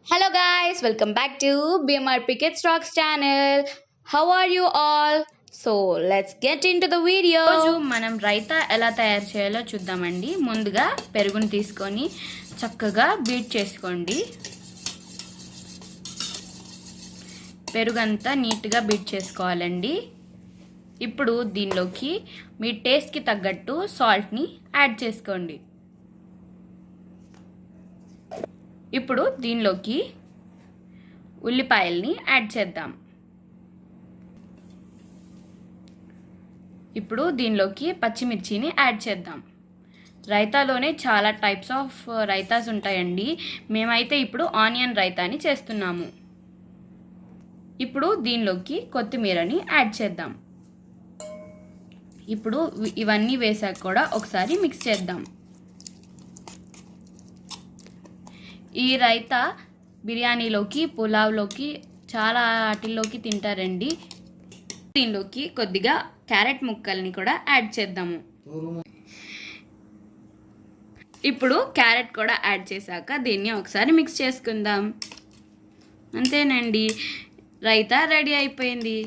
Hello guys, welcome back to BMRPkids Rocks channel. How are you all? So let's get into the video. రోజు మనం రైతా ఎలా తయారు చేయాలో చూద్దామండి. ముందుగా పెరుగుని తీసుకొని చక్కగా బీట్ చేసుకోండి. పెరుగంతా నీట్గా బీట్ చేసుకోవాలండి. ఇప్పుడు దీనిలోకి మీ టేస్ట్కి తగ్గట్టు సాల్ట్ని యాడ్ చేసుకోండి. ఇప్పుడు దీనిలోకి ఉల్లిపాయల్ని యాడ్ చేద్దాం. ఇప్పుడు దీనిలోకి పచ్చిమిర్చిని యాడ్ చేద్దాం. రైతాలోనే చాలా టైప్స్ ఆఫ్ రైతాస్ ఉంటాయండి. మేమైతే ఇప్పుడు ఆనియన్ రైతాని చేస్తున్నాము. ఇప్పుడు దీనిలోకి కొత్తిమీరని యాడ్ చేద్దాం. ఇప్పుడు ఇవన్నీ వేసాక కూడా ఒకసారి మిక్స్ చేద్దాం. ఈ రైతా బిర్యానీలోకి, పులావ్లోకి, చాలా వాటిల్లోకి తింటారండి. దీనిలోకి కొద్దిగా క్యారెట్ ముక్కల్ని కూడా యాడ్ చేద్దాము. ఇప్పుడు క్యారెట్ కూడా యాడ్ చేశాక దీన్ని ఒకసారి మిక్స్ చేసుకుందాం. అంతేనండి, రైతా రెడీ అయిపోయింది.